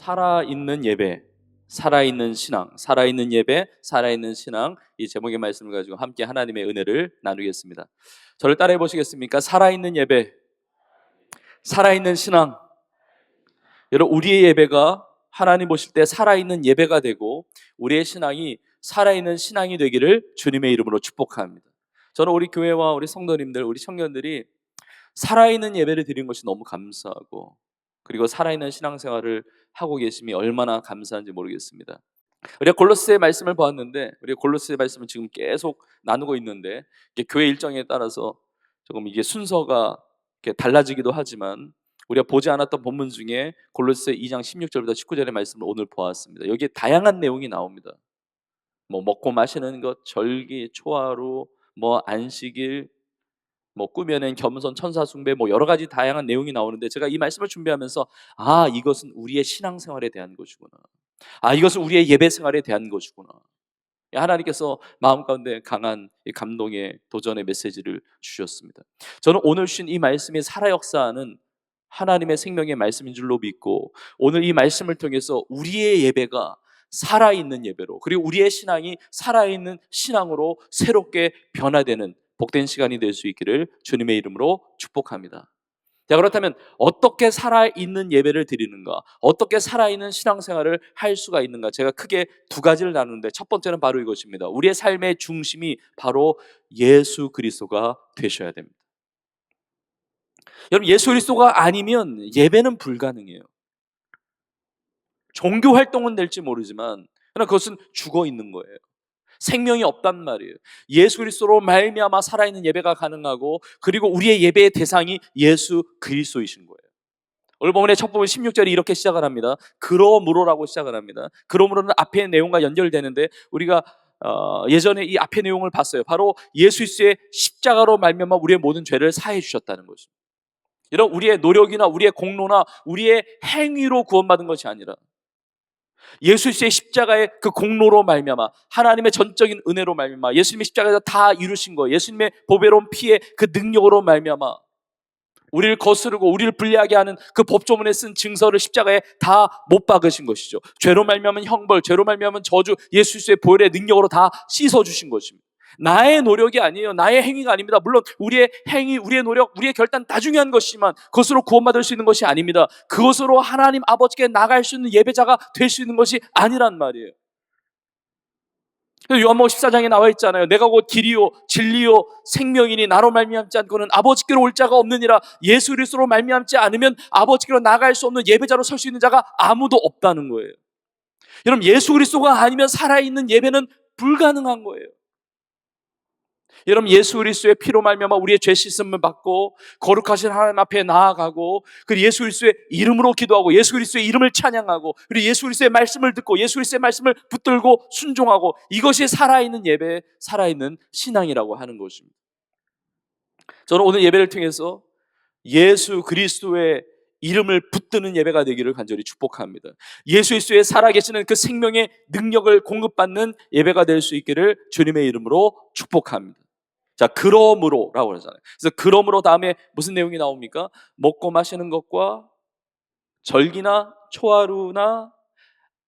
살아있는 예배, 살아있는 신앙, 살아있는 예배, 살아있는 신앙, 이 제목의 말씀을 가지고 함께 하나님의 은혜를 나누겠습니다. 저를 따라해 보시겠습니까? 살아있는 예배, 살아있는 신앙. 여러분, 우리의 예배가 하나님 보실 때 살아있는 예배가 되고 우리의 신앙이 살아있는 신앙이 되기를 주님의 이름으로 축복합니다. 저는 우리 교회와 우리 성도님들, 우리 청년들이 살아있는 예배를 드리는 것이 너무 감사하고, 그리고 살아있는 신앙생활을 하고 계심이 얼마나 감사한지 모르겠습니다. 우리가 골로새 말씀을 보았는데, 우리가 골로새 말씀을 지금 계속 나누고 있는데, 이게 교회 일정에 따라서 조금 이게 순서가 이렇게 달라지기도 하지만, 우리가 보지 않았던 본문 중에 골로새 2장 16절부터 19절의 말씀을 오늘 보았습니다. 여기에 다양한 내용이 나옵니다. 뭐 먹고 마시는 것, 절기, 초하루, 뭐 안식일, 뭐 꾸며낸 겸손, 천사 숭배, 뭐 여러 가지 다양한 내용이 나오는데, 제가 이 말씀을 준비하면서 이것은 우리의 신앙생활에 대한 것이구나, 이것은 우리의 예배생활에 대한 것이구나. 하나님께서 마음 가운데 강한 감동의 도전의 메시지를 주셨습니다. 저는 오늘 주신 이 말씀이 살아 역사하는 하나님의 생명의 말씀인 줄로 믿고, 오늘 이 말씀을 통해서 우리의 예배가 살아있는 예배로, 그리고 우리의 신앙이 살아있는 신앙으로 새롭게 변화되는 복된 시간이 될 수 있기를 주님의 이름으로 축복합니다. 자, 그렇다면 어떻게 살아있는 예배를 드리는가, 어떻게 살아있는 신앙생활을 할 수가 있는가, 제가 크게 두 가지를 나누는데, 첫 번째는 바로 이것입니다. 우리의 삶의 중심이 바로 예수 그리스도가 되셔야 됩니다. 여러분, 예수 그리스도가 아니면 예배는 불가능해요. 종교 활동은 될지 모르지만 그러나 그것은 죽어 있는 거예요. 생명이 없단 말이에요. 예수 그리스도로 말미암아 살아있는 예배가 가능하고, 그리고 우리의 예배의 대상이 예수 그리스도이신 거예요. 오늘 본문의 첫 부분 16절이 이렇게 시작을 합니다. 그러므로라고 시작을 합니다. 그러므로는 앞의 내용과 연결되는데, 우리가 예전에 이 앞의 내용을 봤어요. 바로 예수 그리스도의 십자가로 말미암아 우리의 모든 죄를 사해 주셨다는 것입니다. 이런 우리의 노력이나 우리의 공로나 우리의 행위로 구원받은 것이 아니라 예수 그리스도의 십자가의 그 공로로 말미암아, 하나님의 전적인 은혜로 말미암아, 예수님의 십자가에서 다 이루신 거, 예수님의 보배로운 피의 그 능력으로 말미암아 우리를 거스르고 우리를 불리하게 하는 그 법조문에 쓴 증서를 십자가에 다 못 박으신 것이죠. 죄로 말미암은 형벌, 죄로 말미암은 저주, 예수 그리스도의 보혈의 능력으로 다 씻어주신 것입니다. 나의 노력이 아니에요. 나의 행위가 아닙니다. 물론 우리의 행위, 우리의 노력, 우리의 결단 다 중요한 것이지만 그것으로 구원받을 수 있는 것이 아닙니다. 그것으로 하나님 아버지께 나갈 수 있는 예배자가 될 수 있는 것이 아니란 말이에요. 요한복음 14장에 나와 있잖아요. 내가 곧 길이요 진리요 생명이니 나로 말미암지 않고는 아버지께로 올 자가 없느니라. 예수 그리스도로 말미암지 않으면 아버지께로 나갈 수 없는 예배자로 설 수 있는 자가 아무도 없다는 거예요. 여러분, 예수 그리스도가 아니면 살아있는 예배는 불가능한 거예요. 여러분, 예수 그리스도의 피로 말미암아 우리의 죄 씻음을 받고 거룩하신 하나님 앞에 나아가고, 그리고 예수 그리스도의 이름으로 기도하고 예수 그리스도의 이름을 찬양하고, 그리고 예수 그리스도의 말씀을 듣고 예수 그리스도의 말씀을 붙들고 순종하고, 이것이 살아있는 예배, 살아있는 신앙이라고 하는 것입니다. 저는 오늘 예배를 통해서 예수 그리스도의 이름을 붙드는 예배가 되기를 간절히 축복합니다. 예수 그리스도의 살아계시는 그 생명의 능력을 공급받는 예배가 될 수 있기를 주님의 이름으로 축복합니다. 자, 그러므로라고 그러잖아요. 그래서 그러므로 다음에 무슨 내용이 나옵니까? 먹고 마시는 것과 절기나 초하루나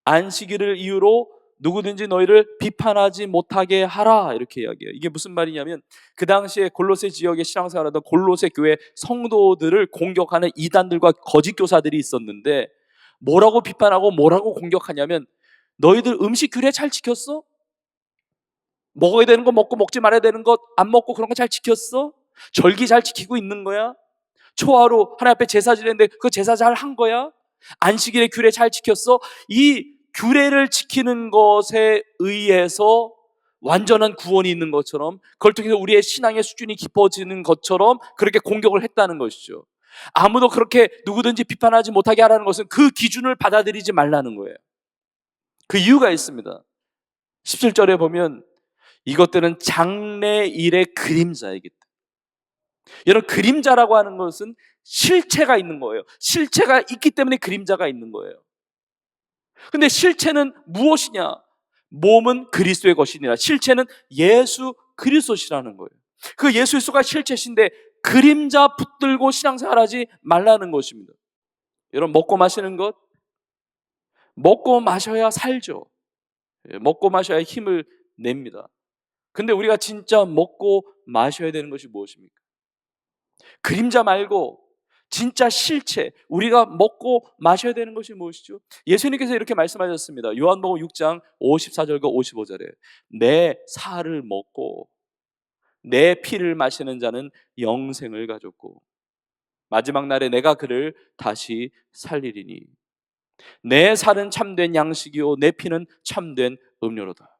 안식일을 이유로 누구든지 너희를 비판하지 못하게 하라, 이렇게 이야기해요. 이게 무슨 말이냐면, 그 당시에 골로새 지역의 신앙생활하던 골로새 교회 성도들을 공격하는 이단들과 거짓 교사들이 있었는데, 뭐라고 비판하고 뭐라고 공격하냐면, 너희들 음식 규례 잘 지켰어? 먹어야 되는 거 먹고 먹지 말아야 되는 것 안 먹고 그런 거 잘 지켰어? 절기 잘 지키고 있는 거야? 초하루 하나님 앞에 제사 지냈는데 그 제사 잘 한 거야? 안식일의 규례 잘 지켰어? 이 규례를 지키는 것에 의해서 완전한 구원이 있는 것처럼, 그걸 통해서 우리의 신앙의 수준이 깊어지는 것처럼 그렇게 공격을 했다는 것이죠. 아무도 그렇게 누구든지 비판하지 못하게 하라는 것은 그 기준을 받아들이지 말라는 거예요. 그 이유가 있습니다. 17절에 보면 이것들은 장래일의 그림자이기 때문에. 여러분, 그림자라고 하는 것은 실체가 있는 거예요. 실체가 있기 때문에 그림자가 있는 거예요. 근데 실체는 무엇이냐? 몸은 그리스도의 것이니라. 실체는 예수 그리스도시라는 거예요. 그 예수 그리스도가 실체신데 그림자 붙들고 신앙생활하지 말라는 것입니다. 여러분, 먹고 마시는 것, 먹고 마셔야 살죠. 먹고 마셔야 힘을 냅니다. 근데 우리가 진짜 먹고 마셔야 되는 것이 무엇입니까? 그림자 말고 진짜 실체, 우리가 먹고 마셔야 되는 것이 무엇이죠? 예수님께서 이렇게 말씀하셨습니다. 요한복음 6장 54절과 55절에 내 살을 먹고 내 피를 마시는 자는 영생을 가졌고 마지막 날에 내가 그를 다시 살리리니 내 살은 참된 양식이요 내 피는 참된 음료로다.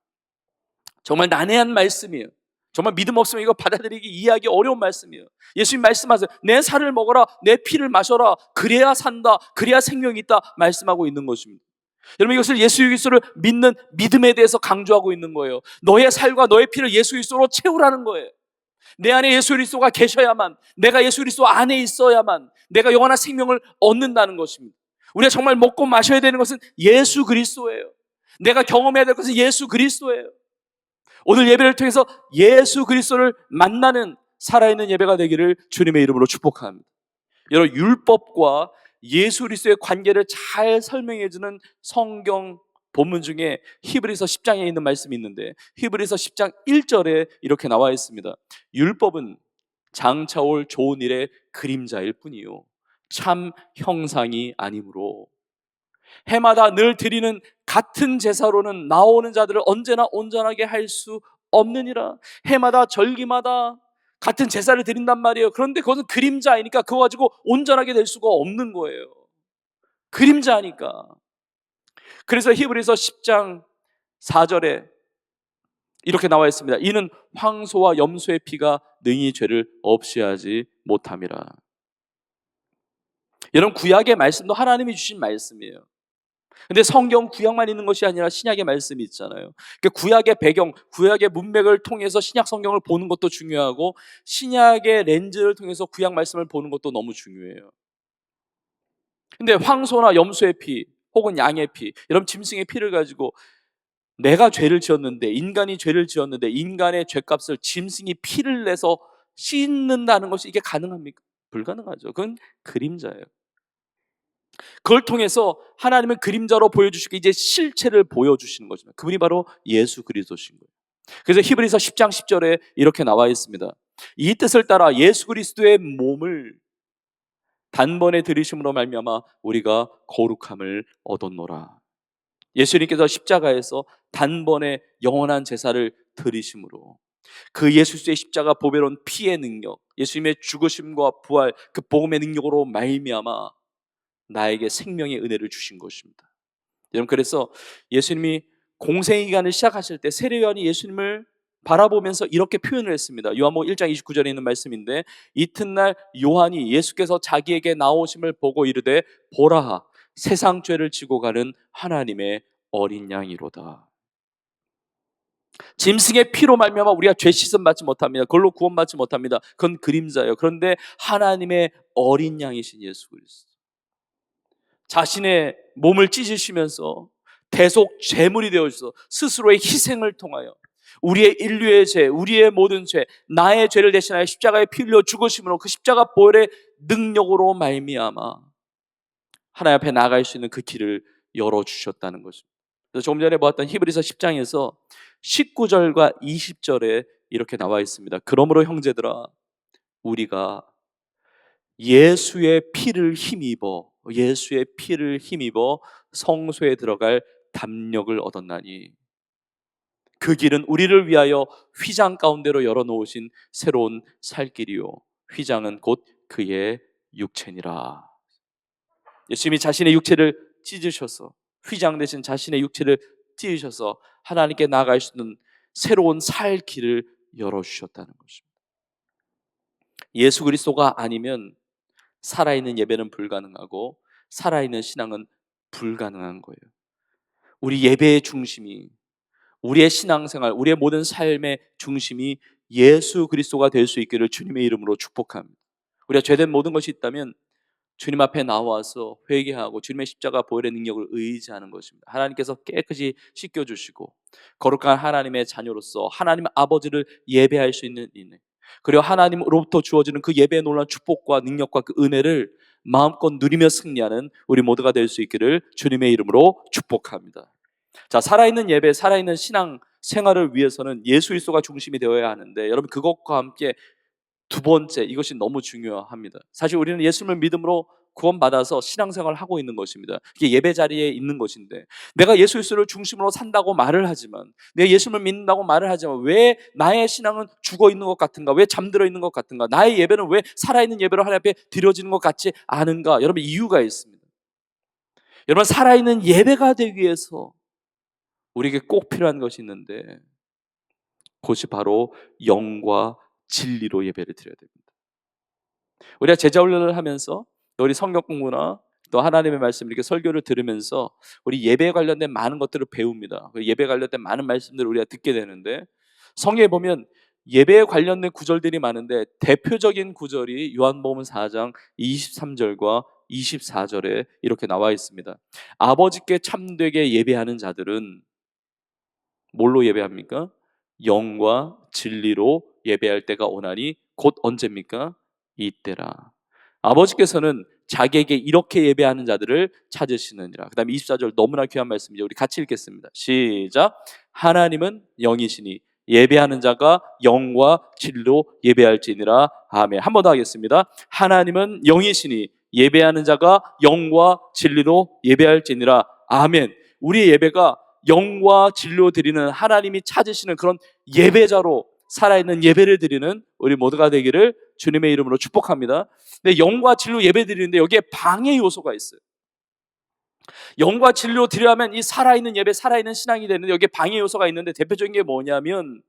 정말 난해한 말씀이에요. 정말 믿음 없으면 이거 받아들이기 이해하기 어려운 말씀이에요. 예수님 말씀하세요. 내 살을 먹어라, 내 피를 마셔라. 그래야 산다, 그래야 생명이 있다 말씀하고 있는 것입니다. 여러분, 이것을 예수 그리스도를 믿는 믿음에 대해서 강조하고 있는 거예요. 너의 살과 너의 피를 예수 그리스도로 채우라는 거예요. 내 안에 예수 그리스도가 계셔야만, 내가 예수 그리스도 안에 있어야만 내가 영원한 생명을 얻는다는 것입니다. 우리가 정말 먹고 마셔야 되는 것은 예수 그리스도예요. 내가 경험해야 될 것은 예수 그리스도예요. 오늘 예배를 통해서 예수 그리스도를 만나는 살아있는 예배가 되기를 주님의 이름으로 축복합니다. 여러분, 율법과 예수 그리스도의 관계를 잘 설명해주는 성경 본문 중에 히브리서 10장에 있는 말씀이 있는데 히브리서 10장 1절에 이렇게 나와 있습니다. 율법은 장차올 좋은 일의 그림자일 뿐이요 참 형상이 아니므로 해마다 늘 드리는 같은 제사로는 나오는 자들을 언제나 온전하게 할 수 없느니라. 해마다 절기마다 같은 제사를 드린단 말이에요. 그런데 그것은 그림자이니까 그거 가지고 온전하게 될 수가 없는 거예요. 그림자니까. 그래서 히브리서 10장 4절에 이렇게 나와 있습니다. 이는 황소와 염소의 피가 능히 죄를 없이 하지 못함이라. 여러분, 구약의 말씀도 하나님이 주신 말씀이에요. 근데 성경 구약만 있는 것이 아니라 신약의 말씀이 있잖아요. 그러니까 구약의 배경, 구약의 문맥을 통해서 신약 성경을 보는 것도 중요하고 신약의 렌즈를 통해서 구약 말씀을 보는 것도 너무 중요해요. 근데 황소나 염소의 피 혹은 양의 피, 여러분 짐승의 피를 가지고 내가 죄를 지었는데, 인간이 죄를 지었는데 인간의 죄값을 짐승이 피를 내서 씻는다는 것이 이게 가능합니까? 불가능하죠. 그건 그림자예요. 그걸 통해서 하나님은 그림자로 보여주시고 이제 실체를 보여주시는 것입니다. 그분이 바로 예수 그리스도신 거예요. 그래서 히브리서 10장 10절에 이렇게 나와 있습니다. 이 뜻을 따라 예수 그리스도의 몸을 단번에 들이심으로 말미암아 우리가 거룩함을 얻었노라. 예수님께서 십자가에서 단번에 영원한 제사를 들이심으로 그 예수의 십자가 보배로운 피의 능력, 예수님의 죽으심과 부활, 그 복음의 능력으로 말미암아 나에게 생명의 은혜를 주신 것입니다. 여러분, 그래서 예수님이 공생애기간을 시작하실 때 세례요한이 예수님을 바라보면서 이렇게 표현을 했습니다. 요한복음 1장 29절에 있는 말씀인데 이튿날 요한이 예수께서 자기에게 나오심을 보고 이르되 보라 세상 죄를 지고 가는 하나님의 어린 양이로다. 짐승의 피로 말미암아 우리가 죄 씻음 받지 못합니다. 그걸로 구원받지 못합니다. 그건 그림자예요. 그런데 하나님의 어린 양이신 예수 그리스도, 자신의 몸을 찢으시면서 대속 제물이 되어서 스스로의 희생을 통하여 우리의 인류의 죄, 우리의 모든 죄, 나의 죄를 대신하여 십자가에 피 흘려 죽으심으로 그 십자가 보혈의 능력으로 말미암아 하나님 앞에 나아갈 수 있는 그 길을 열어주셨다는 것입니다. 그래서 조금 전에 보았던 히브리서 10장에서 19절과 20절에 이렇게 나와 있습니다. 그러므로 형제들아 우리가 예수의 피를 힘입어 성소에 들어갈 담력을 얻었나니 그 길은 우리를 위하여 휘장 가운데로 열어놓으신 새로운 살 길이요 휘장은 곧 그의 육체니라. 예수님이 자신의 육체를 찢으셔서 휘장 대신 자신의 육체를 찢으셔서 하나님께 나아갈 수 있는 새로운 살 길을 열어주셨다는 것입니다. 예수 그리스도가 아니면 살아있는 예배는 불가능하고 살아있는 신앙은 불가능한 거예요. 우리 예배의 중심이, 우리의 신앙생활, 우리의 모든 삶의 중심이 예수 그리스도가 될 수 있기를 주님의 이름으로 축복합니다. 우리가 죄된 모든 것이 있다면 주님 앞에 나와서 회개하고 주님의 십자가 보혈의 능력을 의지하는 것입니다. 하나님께서 깨끗이 씻겨주시고 거룩한 하나님의 자녀로서 하나님 아버지를 예배할 수 있는 인생, 그리고 하나님으로부터 주어지는 그 예배의 놀라운 축복과 능력과 그 은혜를 마음껏 누리며 승리하는 우리 모두가 될 수 있기를 주님의 이름으로 축복합니다. 자, 살아있는 예배, 살아있는 신앙 생활을 위해서는 예수 그리스도가 중심이 되어야 하는데, 여러분 그것과 함께 두 번째, 이것이 너무 중요합니다. 사실 우리는 예수님을 믿음으로 구원받아서 신앙생활을 하고 있는 것입니다. 이게 예배 자리에 있는 것인데, 내가 예수 그리스도를 중심으로 산다고 말을 하지만, 내가 예수님을 믿는다고 말을 하지만 왜 나의 신앙은 죽어 있는 것 같은가? 왜 잠들어 있는 것 같은가? 나의 예배는 왜 살아있는 예배로 하나님 앞에 드려지는 것 같지 않은가? 여러분 이유가 있습니다. 여러분 살아있는 예배가 되기 위해서 우리에게 꼭 필요한 것이 있는데, 그것이 바로 영과 진리로 예배를 드려야 됩니다. 우리가 제자 훈련을 하면서 우리 성경 공부나 또 하나님의 말씀 이렇게 설교를 들으면서 우리 예배에 관련된 많은 것들을 배웁니다. 예배에 관련된 많은 말씀들을 우리가 듣게 되는데, 성경에 보면 예배에 관련된 구절들이 많은데 대표적인 구절이 요한복음 4장 23절과 24절에 이렇게 나와 있습니다. 아버지께 참되게 예배하는 자들은 뭘로 예배합니까? 영과 진리로 예배할 때가 오나니 곧 언제입니까? 이때라. 아버지께서는 자기에게 이렇게 예배하는 자들을 찾으시느니라. 그 다음에 24절 너무나 귀한 말씀이죠. 우리 같이 읽겠습니다. 시작. 하나님은 영이시니 예배하는 자가 영과 진리로 예배할지니라. 아멘. 한 번 더 하겠습니다. 하나님은 영이시니 예배하는 자가 영과 진리로 예배할지니라. 아멘. 우리의 예배가 영과 진리로 드리는, 하나님이 찾으시는 그런 예배자로 살아있는 예배를 드리는 우리 모두가 되기를 주님의 이름으로 축복합니다. 근데 영과 진리로 예배 드리는데 여기에 방해 요소가 있어요. 영과 진리로 드려야만 이 살아있는 예배, 살아있는 신앙이 되는데 여기에 방해 요소가 있는데, 대표적인 게 뭐냐면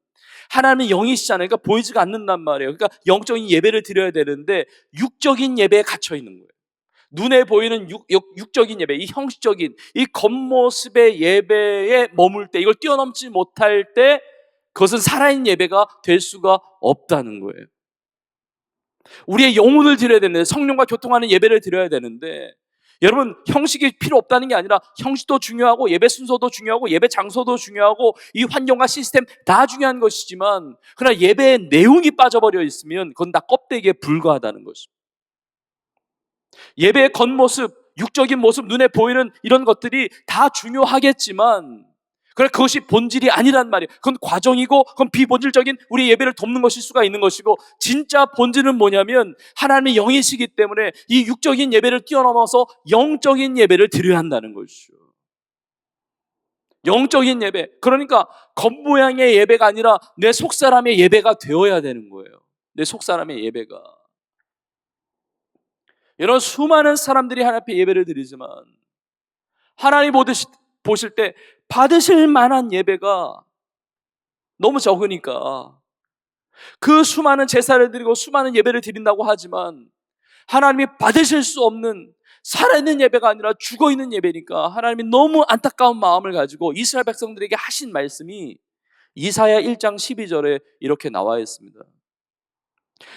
하나님은 영이시잖아요. 그러니까 보이지가 않는단 말이에요. 그러니까 영적인 예배를 드려야 되는데 육적인 예배에 갇혀 있는 거예요. 눈에 보이는 육적인 예배, 이 형식적인 이 겉모습의 예배에 머물 때, 이걸 뛰어넘지 못할 때 그것은 살아있는 예배가 될 수가 없다는 거예요. 우리의 영혼을 드려야 되는데, 성령과 교통하는 예배를 드려야 되는데, 여러분 형식이 필요 없다는 게 아니라 형식도 중요하고 예배 순서도 중요하고 예배 장소도 중요하고 이 환경과 시스템 다 중요한 것이지만, 그러나 예배의 내용이 빠져버려 있으면 그건 다 껍데기에 불과하다는 것입니다. 예배의 겉모습, 육적인 모습, 눈에 보이는 이런 것들이 다 중요하겠지만 그러나 그것이 본질이 아니란 말이에요. 그건 과정이고 그건 비본질적인 우리 예배를 돕는 것일 수가 있는 것이고, 진짜 본질은 뭐냐면 하나님의 영이시기 때문에 이 육적인 예배를 뛰어넘어서 영적인 예배를 드려야 한다는 것이죠. 영적인 예배, 그러니까 겉모양의 예배가 아니라 내 속사람의 예배가 되어야 되는 거예요. 내 속사람의 예배가. 이런 수많은 사람들이 하나님 앞에 예배를 드리지만 하나님 보실 때 받으실 만한 예배가 너무 적으니까 그 수많은 제사를 드리고 수많은 예배를 드린다고 하지만 하나님이 받으실 수 없는 살아있는 예배가 아니라 죽어있는 예배니까 하나님이 너무 안타까운 마음을 가지고 이스라엘 백성들에게 하신 말씀이 이사야 1장 12절에 이렇게 나와 있습니다.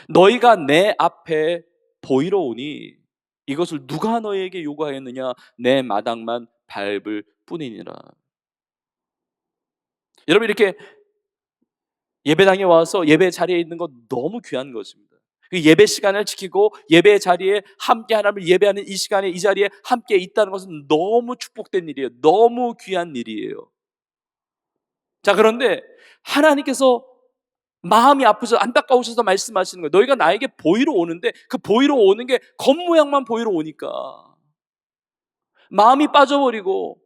너희가 내 앞에 보이러 오니 이것을 누가 너희에게 요구하였느냐? 내 마당만 밟을 뿐이니라. 여러분 이렇게 예배당에 와서 예배 자리에 있는 것 너무 귀한 것입니다. 그 예배 시간을 지키고 예배 자리에 함께 하나님을 예배하는 이 시간에 이 자리에 함께 있다는 것은 너무 축복된 일이에요. 너무 귀한 일이에요. 자, 그런데 하나님께서 마음이 아프셔서 안타까우셔서 말씀하시는 거예요. 너희가 나에게 보이러 오는데 그 보이러 오는 게 겉모양만 보이러 오니까 마음이 빠져버리고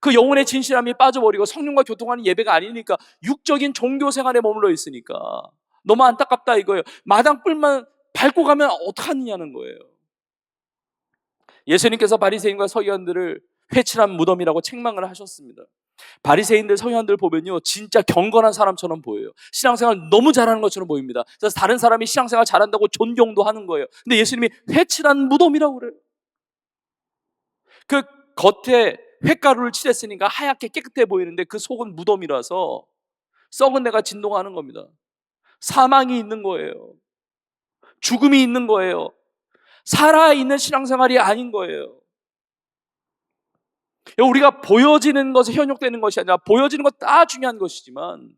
그 영혼의 진실함이 빠져버리고 성령과 교통하는 예배가 아니니까 육적인 종교 생활에 머물러 있으니까 너무 안타깝다 이거예요. 마당불만 밟고 가면 어떡하느냐는 거예요. 예수님께서 바리새인과 서기관들을 회칠한 무덤이라고 책망을 하셨습니다. 바리새인들, 서기관들 보면요 진짜 경건한 사람처럼 보여요. 신앙생활 너무 잘하는 것처럼 보입니다. 그래서 다른 사람이 신앙생활 잘한다고 존경도 하는 거예요. 근데 예수님이 회칠한 무덤이라고 그래요. 그 겉에 횟가루를 칠했으니까 하얗게 깨끗해 보이는데 그 속은 무덤이라서 썩은 데가 진동하는 겁니다. 사망이 있는 거예요. 죽음이 있는 거예요. 살아있는 신앙생활이 아닌 거예요. 우리가 보여지는 것에 현혹되는 것이 아니라 보여지는 것 다 중요한 것이지만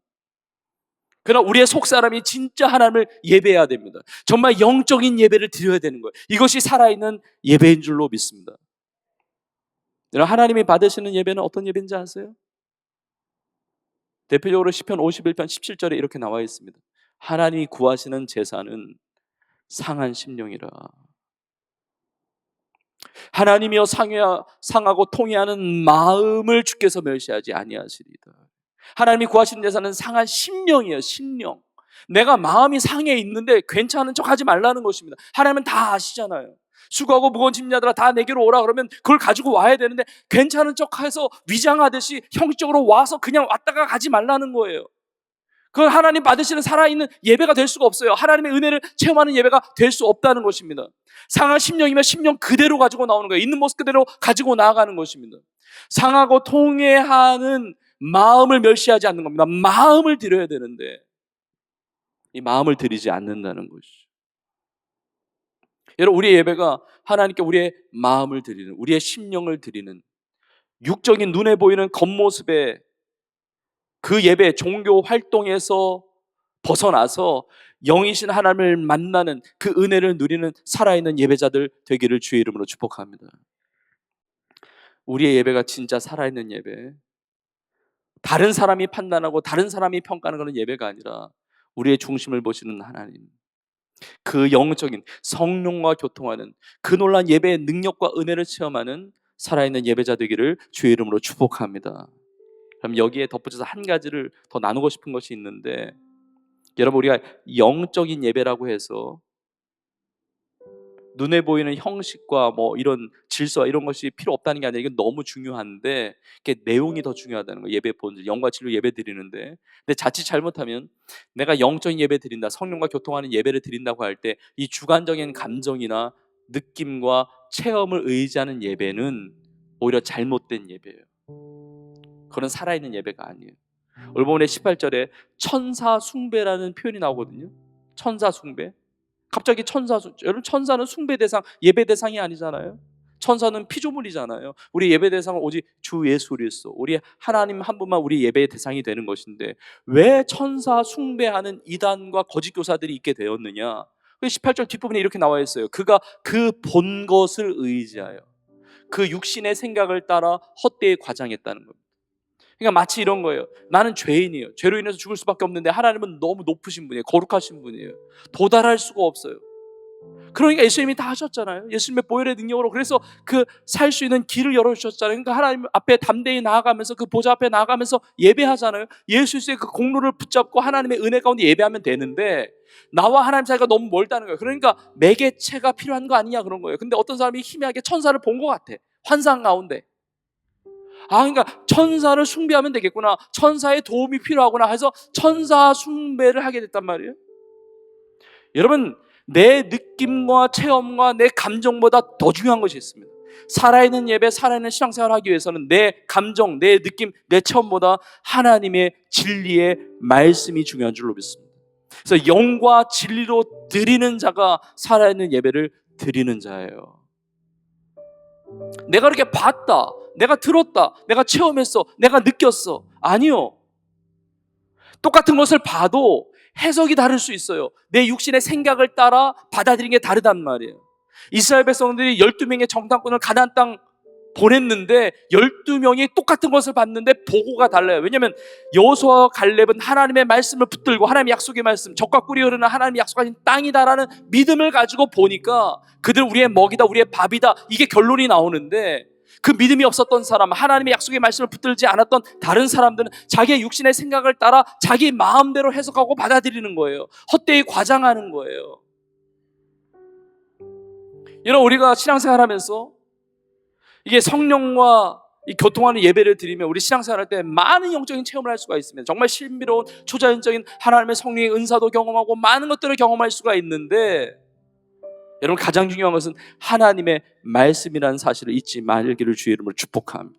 그러나 우리의 속사람이 진짜 하나님을 예배해야 됩니다. 정말 영적인 예배를 드려야 되는 거예요. 이것이 살아있는 예배인 줄로 믿습니다. 여러분, 하나님이 받으시는 예배는 어떤 예배인지 아세요? 대표적으로 시편 51편 17절에 이렇게 나와 있습니다. 하나님이 구하시는 제사는 상한 심령이라. 하나님이여 상하고 통회하는 마음을 주께서 멸시하지 아니하시리다. 하나님이 구하시는 제사는 상한 심령이에요. 심령. 내가 마음이 상해 있는데 괜찮은 척 하지 말라는 것입니다. 하나님은 다 아시잖아요. 수고하고 무거운 짐자들아 다 내게로 오라 그러면 그걸 가지고 와야 되는데 괜찮은 척해서 위장하듯이 형식적으로 와서 그냥 왔다가 가지 말라는 거예요. 그건 하나님 받으시는 살아있는 예배가 될 수가 없어요. 하나님의 은혜를 체험하는 예배가 될 수 없다는 것입니다. 상한 심령이면 심령 그대로 가지고 나오는 거예요. 있는 모습 그대로 가지고 나아가는 것입니다. 상하고 통회하는 마음을 멸시하지 않는 겁니다. 마음을 드려야 되는데 이 마음을 드리지 않는다는 것이죠. 여러분, 우리의 예배가 하나님께 우리의 마음을 드리는, 우리의 심령을 드리는, 육적인 눈에 보이는 겉모습의 그 예배, 종교 활동에서 벗어나서 영이신 하나님을 만나는 그 은혜를 누리는 살아있는 예배자들 되기를 주의 이름으로 축복합니다. 우리의 예배가 진짜 살아있는 예배, 다른 사람이 판단하고 다른 사람이 평가하는 그런 예배가 아니라 우리의 중심을 보시는 하나님, 그 영적인 성령과 교통하는 그 놀라운 예배의 능력과 은혜를 체험하는 살아있는 예배자 되기를 주의 이름으로 축복합니다. 그럼 여기에 덧붙여서 한 가지를 더 나누고 싶은 것이 있는데, 여러분, 우리가 영적인 예배라고 해서 눈에 보이는 형식과 뭐 이런 질서 이런 것이 필요 없다는 게 아니라 이건 너무 중요한데 이게 내용이 더 중요하다는 거예요. 예배 본질, 영과 진리로 예배 드리는데, 근데 자칫 잘못하면 내가 영적인 예배 드린다, 성령과 교통하는 예배를 드린다고 할 때 이 주관적인 감정이나 느낌과 체험을 의지하는 예배는 오히려 잘못된 예배예요. 그런 살아있는 예배가 아니에요. 오늘 본문의 18절에 천사 숭배라는 표현이 나오거든요. 천사 숭배. 갑자기 여러분, 천사는 숭배 대상, 예배 대상이 아니잖아요. 천사는 피조물이잖아요. 우리 예배 대상은 오직 주 예수 그리스도, 우리 하나님 한 분만 우리 예배의 대상이 되는 것인데 왜 천사 숭배하는 이단과 거짓 교사들이 있게 되었느냐? 18절 뒷부분에 이렇게 나와 있어요. 그가 그 본 것을 의지하여 그 육신의 생각을 따라 헛되이 과장했다는 겁니다. 그러니까 마치 이런 거예요. 나는 죄인이에요. 죄로 인해서 죽을 수밖에 없는데 하나님은 너무 높으신 분이에요. 거룩하신 분이에요. 도달할 수가 없어요. 그러니까 예수님이 다 하셨잖아요. 예수님의 보혈의 능력으로. 그래서 그 살 수 있는 길을 열어주셨잖아요. 그러니까 하나님 앞에 담대히 나아가면서 그 보좌 앞에 나아가면서 예배하잖아요. 예수의 그 공로를 붙잡고 하나님의 은혜 가운데 예배하면 되는데 나와 하나님 사이가 너무 멀다는 거예요. 그러니까 매개체가 필요한 거 아니냐 그런 거예요. 근데 어떤 사람이 희미하게 천사를 본 것 같아. 환상 가운데. 그러니까 천사를 숭배하면 되겠구나, 천사의 도움이 필요하구나 해서 천사 숭배를 하게 됐단 말이에요. 여러분, 내 느낌과 체험과 내 감정보다 더 중요한 것이 있습니다. 살아있는 예배, 살아있는 신앙생활을 하기 위해서는 내 감정, 내 느낌, 내 체험보다 하나님의 진리의 말씀이 중요한 줄로 믿습니다. 그래서 영과 진리로 드리는 자가 살아있는 예배를 드리는 자예요. 내가 그렇게 봤다, 내가 들었다, 내가 체험했어, 내가 느꼈어. 아니요. 똑같은 것을 봐도 해석이 다를 수 있어요. 내 육신의 생각을 따라 받아들이는 게 다르단 말이에요. 이스라엘 백성들이 12명의 정탐꾼을 가나안 땅 보냈는데 12명이 똑같은 것을 봤는데 보고가 달라요. 왜냐하면 여호수아와 갈렙은 하나님의 말씀을 붙들고 하나님의 약속의 말씀, 적과 꿀이 흐르는 하나님의 약속하신 땅이다라는 믿음을 가지고 보니까 그들 우리의 먹이다, 우리의 밥이다, 이게 결론이 나오는데, 그 믿음이 없었던 사람, 하나님의 약속의 말씀을 붙들지 않았던 다른 사람들은 자기의 육신의 생각을 따라 자기 마음대로 해석하고 받아들이는 거예요. 헛되이 과장하는 거예요. 여러분, 우리가 신앙생활하면서 이게 성령과 이 교통하는 예배를 드리면 우리 신앙생활할 때 많은 영적인 체험을 할 수가 있습니다. 정말 신비로운 초자연적인 하나님의 성령의 은사도 경험하고 많은 것들을 경험할 수가 있는데, 여러분, 가장 중요한 것은 하나님의 말씀이라는 사실을 잊지 말기를 주의 이름으로 축복합니다.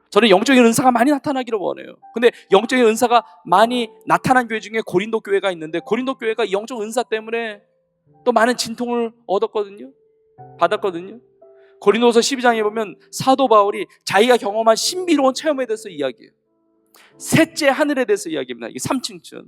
저는 영적인 은사가 많이 나타나기를 원해요. 근데 영적인 은사가 많이 나타난 교회 중에 고린도 교회가 있는데, 고린도 교회가 영적 은사 때문에 또 많은 진통을 받았거든요. 고린도서 12장에 보면 사도 바울이 자기가 경험한 신비로운 체험에 대해서 이야기해요. 셋째 하늘에 대해서 이야기합니다. 이게 3층천.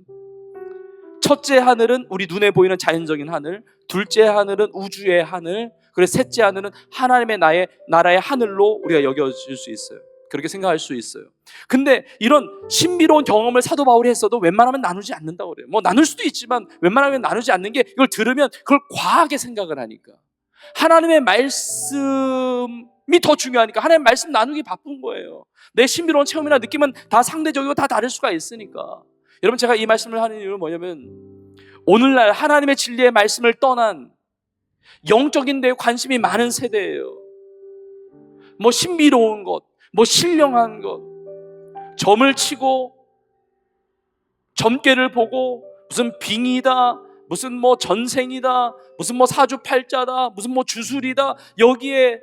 첫째 하늘은 우리 눈에 보이는 자연적인 하늘, 둘째 하늘은 우주의 하늘, 그리고 셋째 하늘은 하나님의 나라의 하늘로 우리가 여겨질 수 있어요. 그렇게 생각할 수 있어요. 근데 이런 신비로운 경험을 사도 바울이 했어도 웬만하면 나누지 않는다고 그래요. 뭐 나눌 수도 있지만 웬만하면 나누지 않는 게, 이걸 들으면 그걸 과하게 생각을 하니까. 하나님의 말씀이 더 중요하니까 하나님의 말씀 나누기 바쁜 거예요. 내 신비로운 체험이나 느낌은 다 상대적이고 다 다를 수가 있으니까. 여러분, 제가 이 말씀을 하는 이유는 뭐냐면, 오늘날 하나님의 진리의 말씀을 떠난 영적인 데에 관심이 많은 세대예요. 뭐 신비로운 것, 뭐 신령한 것, 점을 치고 점괘를 보고 무슨 빙의다, 무슨 뭐 전생이다, 무슨 뭐 사주팔자다, 무슨 뭐 주술이다, 여기에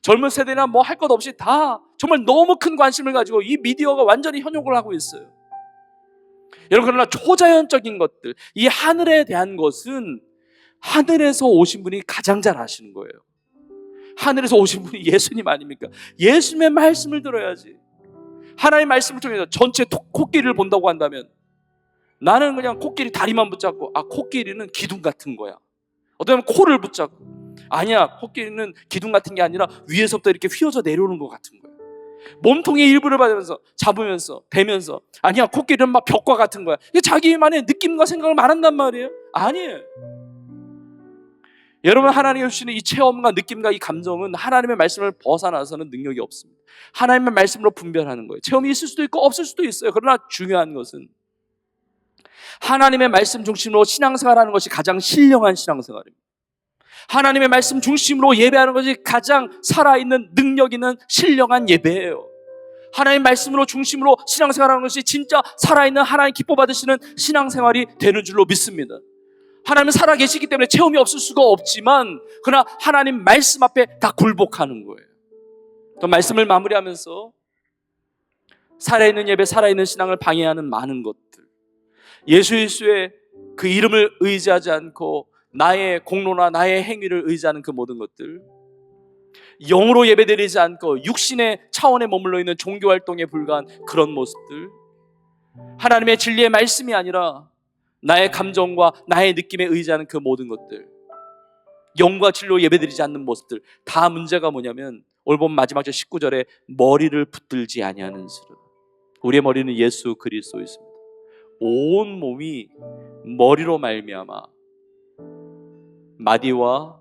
젊은 세대나 뭐 할 것 없이 다 정말 너무 큰 관심을 가지고 이 미디어가 완전히 현혹을 하고 있어요. 여러분, 그러나 초자연적인 것들, 이 하늘에 대한 것은 하늘에서 오신 분이 가장 잘 아시는 거예요. 하늘에서 오신 분이 예수님 아닙니까? 예수님의 말씀을 들어야지. 하나님의 말씀을 통해서 전체 코끼리를 본다고 한다면, 나는 그냥 코끼리 다리만 붙잡고, 코끼리는 기둥 같은 거야. 어쩌면 코를 붙잡고, 아니야, 코끼리는 기둥 같은 게 아니라 위에서부터 이렇게 휘어져 내려오는 것 같은 거야. 몸통의 일부를 받으면서 잡으면서 대면서, 아니야, 코끼리는 막 벽과 같은 거야. 이게 자기만의 느낌과 생각을 말한단 말이에요. 아니에요. 여러분, 하나님이 주시는 이 체험과 느낌과 이 감정은 하나님의 말씀을 벗어나서는 능력이 없습니다. 하나님의 말씀으로 분별하는 거예요. 체험이 있을 수도 있고 없을 수도 있어요. 그러나 중요한 것은 하나님의 말씀 중심으로 신앙생활하는 것이 가장 신령한 신앙생활입니다. 하나님의 말씀 중심으로 예배하는 것이 가장 살아있는 능력 있는 신령한 예배예요. 하나님의 말씀으로 중심으로 신앙생활하는 것이 진짜 살아있는 하나님 기뻐 받으시는 신앙생활이 되는 줄로 믿습니다. 하나님은 살아계시기 때문에 체험이 없을 수가 없지만, 그러나 하나님 말씀 앞에 다 굴복하는 거예요. 또 말씀을 마무리하면서 살아있는 예배, 살아있는 신앙을 방해하는 많은 것들, 예수 그리스도의 그 이름을 의지하지 않고 나의 공로나 나의 행위를 의지하는 그 모든 것들, 영으로 예배드리지 않고 육신의 차원에 머물러 있는 종교활동에 불과한 그런 모습들, 하나님의 진리의 말씀이 아니라 나의 감정과 나의 느낌에 의지하는 그 모든 것들, 영과 진리로 예배드리지 않는 모습들, 다 문제가 뭐냐면, 오늘 보면 마지막 절 19절에 머리를 붙들지 아니하는지라. 우리의 머리는 예수 그리스도 있습니다. 온 몸이 머리로 말미암아 마디와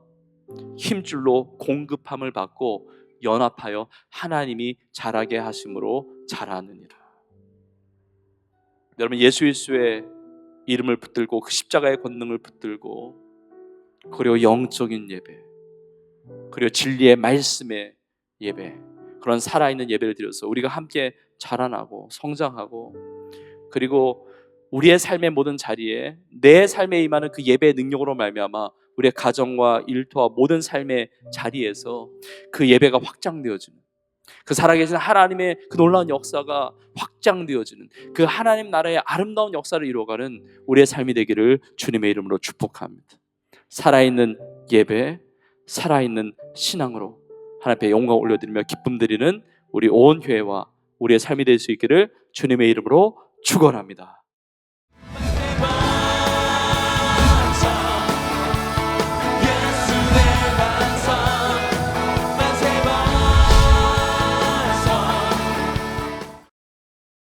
힘줄로 공급함을 받고 연합하여 하나님이 자라게 하심으로 자라느니라. 여러분, 예수 그리스도의 이름을 붙들고 그 십자가의 권능을 붙들고, 그리고 영적인 예배, 그리고 진리의 말씀의 예배, 그런 살아있는 예배를 드려서 우리가 함께 자라나고 성장하고, 그리고 우리의 삶의 모든 자리에 내 삶에 임하는 그 예배의 능력으로 말미암아 우리의 가정과 일터와 모든 삶의 자리에서 그 예배가 확장되어지는, 그 살아계신 하나님의 그 놀라운 역사가 확장되어지는, 그 하나님 나라의 아름다운 역사를 이루어가는 우리의 삶이 되기를 주님의 이름으로 축복합니다. 살아있는 예배, 살아있는 신앙으로 하나님 앞에 영광 올려드리며 기쁨 드리는 우리 온 교회와 우리의 삶이 될 수 있기를 주님의 이름으로 축원합니다.